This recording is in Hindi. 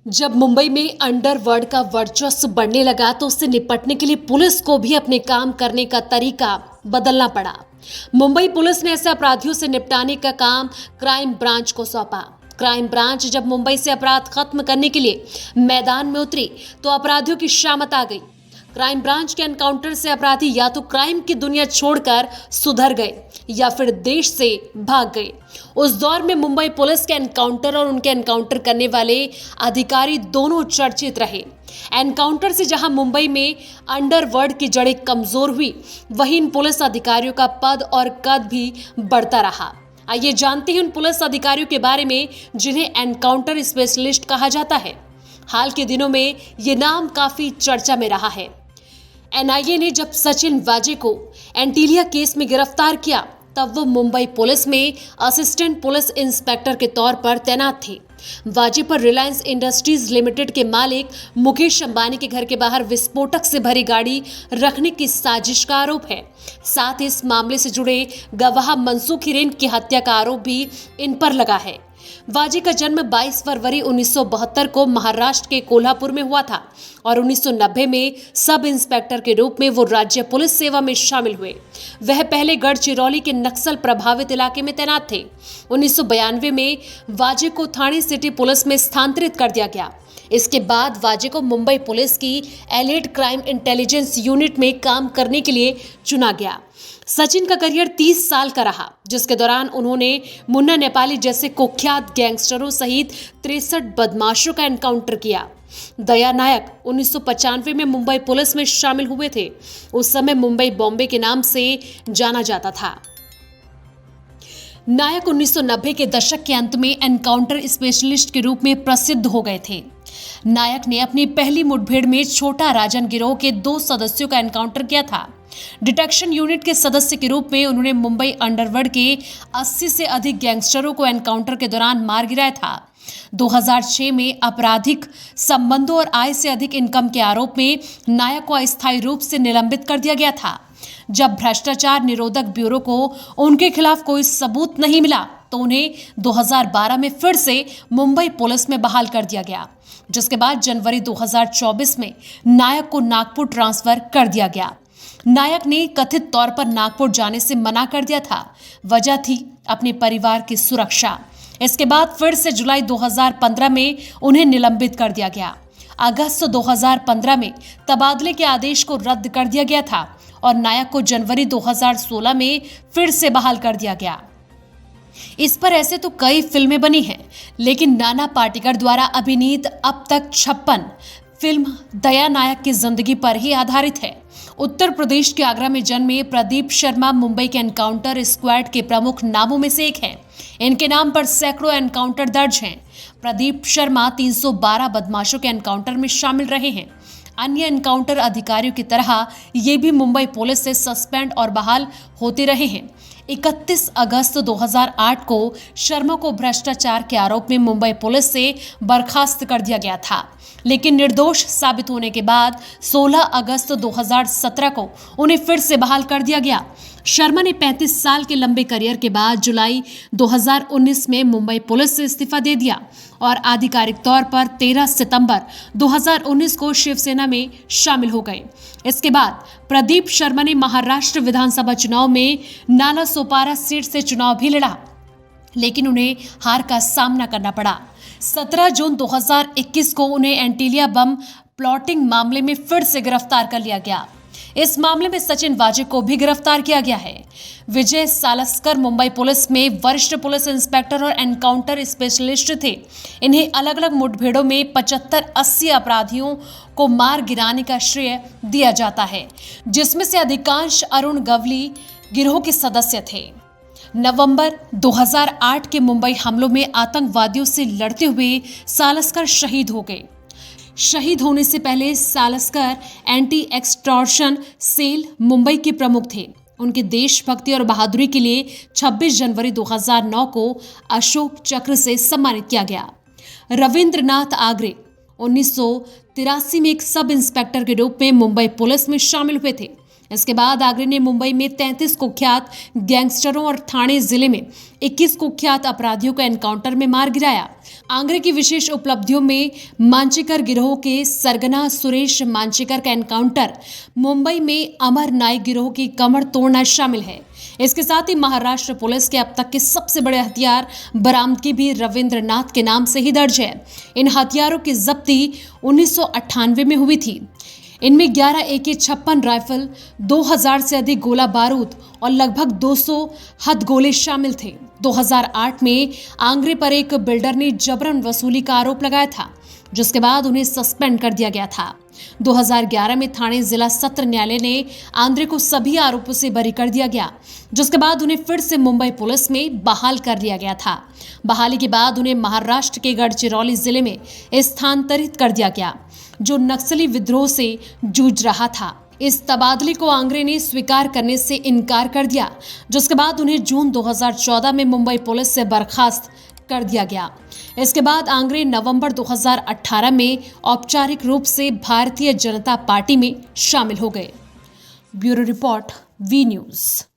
जब मुंबई में अंडरवर्ल्ड का वर्चस्व बढ़ने लगा तो उससे निपटने के लिए पुलिस को भी अपने काम करने का तरीका बदलना पड़ा। मुंबई पुलिस ने ऐसे अपराधियों से निपटाने का काम क्राइम ब्रांच को सौंपा। क्राइम ब्रांच जब मुंबई से अपराध खत्म करने के लिए मैदान में उतरी तो अपराधियों की शामत आ गई। क्राइम ब्रांच के एनकाउंटर से अपराधी या तो क्राइम की दुनिया छोड़कर सुधर गए या फिर देश से भाग गए। उस दौर में मुंबई पुलिस के एनकाउंटर और उनके एनकाउंटर करने वाले अधिकारी दोनों चर्चित रहे। एनकाउंटर से जहां मुंबई में अंडरवर्ल्ड की जड़ें कमजोर हुई, वहीं इन पुलिस अधिकारियों का पद और कद भी बढ़ता रहा। आइए जानते हैं उन पुलिस अधिकारियों के बारे में जिन्हें एनकाउंटर स्पेशलिस्ट कहा जाता है। हाल के दिनों में ये नाम काफी चर्चा में रहा है। एनआईए ने जब सचिन वाजे को एंटीलिया केस में गिरफ्तार किया तब वो मुंबई पुलिस में असिस्टेंट पुलिस इंस्पेक्टर के तौर पर तैनात थे। वाजे पर रिलायंस इंडस्ट्रीज लिमिटेड के मालिक मुकेश अंबानी के घर के बाहर विस्फोटक से भरी गाड़ी रखने की साजिश का आरोप है। साथ ही इस मामले से जुड़े गवाह मनसूख हिरेन की हत्या का आरोप भी इन पर लगा है। वाजे का जन्म 22 फरवरी 1972 को महाराष्ट्र के कोल्हापुर में हुआ था और 1990 में सब इंस्पेक्टर के रूप में वो राज्य पुलिस सेवा में शामिल हुए। वह पहले गढ़चिरौली के नक्सल प्रभावित इलाके में तैनात थे। 1992 में वाजे को थाने सिटी पुलिस में स्थानांतरित कर दिया गया। इसके बाद वाजे को मुंबई पुलिस की एलिट क्राइम इंटेलिजेंस यूनिट में काम करने के लिए चुना गया। सचिन का करियर 30 साल का रहा, जिसके दौरान उन्होंने मुन्ना नेपाली जैसे कुख्यात गैंगस्टरों सहित 63 बदमाशों का एनकाउंटर किया। दया नायक 1995 में मुंबई पुलिस में शामिल हुए थे। उस समय मुंबई बॉम्बे के नाम से जाना जाता था। नायक 1990 के दशक के अंत में एनकाउंटर स्पेशलिस्ट के रूप में प्रसिद्ध हो गए थे। नायक ने अपनी पहली मुठभेड़ में छोटा राजन गिरोह के 2 सदस्यों का एनकाउंटर किया था। डिटेक्शन यूनिट के सदस्य के रूप में उन्होंने मुंबई अंडरवर्ल्ड के 80 से अधिक गैंगस्टरों को एनकाउंटर के दौरान मार गिराया था। 2006 में आपराधिक संबंधों और आय से अधिक इनकम के आरोप में नायक को अस्थायी रूप से निलंबित कर दिया गया था। जब भ्रष्टाचार निरोधक ब्यूरो को उनके खिलाफ कोई सबूत नहीं मिला तो उन्हें 2012 में फिर से मुंबई पुलिस में बहाल कर दिया गया, जिसके बाद जनवरी 2024 में नायक को नागपुर ट्रांसफर कर दिया गया। नायक ने कथित तौर पर नागपुर जाने से मना कर दिया था। वजह थी अपने परिवार की सुरक्षा। इसके बाद फिर से जुलाई 2015 में उन्हें निलंबित कर दिया गया। अगस्त 2015 में तबादले के आदेश को रद्द कर दिया गया था और नायक को जनवरी 2016 में फिर से बहाल कर दिया गया। इस पर ऐसे तो कई फिल्में बनी हैं, लेकिन नाना पाटेकर द्वारा अभिनीत अब तक 56 फिल्म दया नायक की जिंदगी पर ही आधारित है। उत्तर प्रदेश के आगरा में जन्मे प्रदीप शर्मा मुंबई के एनकाउंटर स्क्वाड के प्रमुख नामों में से एक हैं। इनके नाम पर सैकड़ों एनकाउंटर दर्ज हैं। प्रदीप शर्मा 312 बदमाशों के एनकाउंटर में शामिल रहे हैं। अन्य एनकाउंटर अधिकारियों की तरह ये भी मुंबई पुलिस से सस्पेंड और बहाल होते रहे हैं। 31 अगस्त 2008 को शर्मा को भ्रष्टाचार के आरोप में मुंबई पुलिस से बर्खास्त कर दिया गया था, लेकिन निर्दोष साबित होने के बाद 16 अगस्त 2017 को उन्हें फिर से बहाल कर दिया गया। शर्मा ने 35 साल के लंबे करियर के बाद जुलाई 2019 में मुंबई पुलिस से इस्तीफा दे दिया और आधिकारिक तौर पर 13 सितंबर 2019 को शिवसेना में शामिल हो गए। इसके बाद प्रदीप शर्मा ने महाराष्ट्र विधानसभा चुनाव में नालासोपारा सीट से चुनाव भी लड़ा, लेकिन उन्हें हार का सामना करना पड़ा। 17 जून 2021 को उन्हें एंटीलिया बम प्लॉटिंग मामले में फिर से गिरफ्तार कर लिया गया। इस मामले में सचिन वाजे को भी गिरफ्तार किया गया है। विजय सालस्कर मुंबई पुलिस में वरिष्ठ पुलिस इंस्पेक्टर और एनकाउंटर स्पेशलिस्ट थे। इन्हें अलग अलग मुठभेड़ों में 75-80 अपराधियों को मार गिराने का श्रेय दिया जाता है, जिसमें से अधिकांश अरुण गवली गिरोह के सदस्य थे। नवंबर 2008 के मुंबई हमलों में आतंकवादियों से लड़ते हुए सालस्कर शहीद हो गए। शहीद होने से पहले Salaskar anti extortion cell Mumbai के प्रमुख थे। उनकी देशभक्ति और बहादुरी के लिए 26 जनवरी 2009 को अशोक चक्र से सम्मानित किया गया। रविंद्रनाथ आगरे 1983 में एक सब इंस्पेक्टर के रूप में मुंबई पुलिस में शामिल हुए थे। इसके बाद आंग्रे ने मुंबई में 33 कुख्यात गैंगस्टरों और ठाणे जिले में 21 कुख्यात अपराधियों को एनकाउंटर में मार गिराया। आंग्रे की विशेष उपलब्धियों में मांचेकर गिरोह के सरगना सुरेश मांचेकर का एनकाउंटर, मुंबई में अमर नाइक गिरोह की कमर तोड़ना शामिल है। इसके साथ ही महाराष्ट्र पुलिस के अब तक के सबसे बड़े हथियार बरामदगी भी रविंद्र नाथ के नाम से ही दर्ज है। इन हथियारों की जब्ती 1998 में हुई थी। इनमें 11 AK-56 राइफल, 2000 से अधिक गोला बारूद और लगभग 200 हथगोले शामिल थे। 2008 में आंग्रे पर एक बिल्डर ने जबरन वसूली का आरोप लगाया था, जिसके बाद उन्हें सस्पेंड कर दिया गया था। 2011 में ठाणे जिला सत्र न्यायालय ने आंद्रे को सभी आरोपों से बरी कर दिया गया, जिसके बाद उन्हें फिर से मुंबई पुलिस में बहाल कर दिया गया था। बहाली के बाद उन्हें महाराष्ट्र के गढ़चिरौली जिले में स्थानांतरित कर दिया गया, जो नक्सली विद्रोह से जूझ रहा था। इस तबादले को आंग्रे ने स्वीकार करने से इनकार कर दिया, जिसके बाद उन्हें जून 2014 में मुंबई पुलिस से बर्खास्त कर दिया गया। इसके बाद आंग्रे नवंबर 2018 में औपचारिक रूप से भारतीय जनता पार्टी में शामिल हो गए। Bureau report, V news.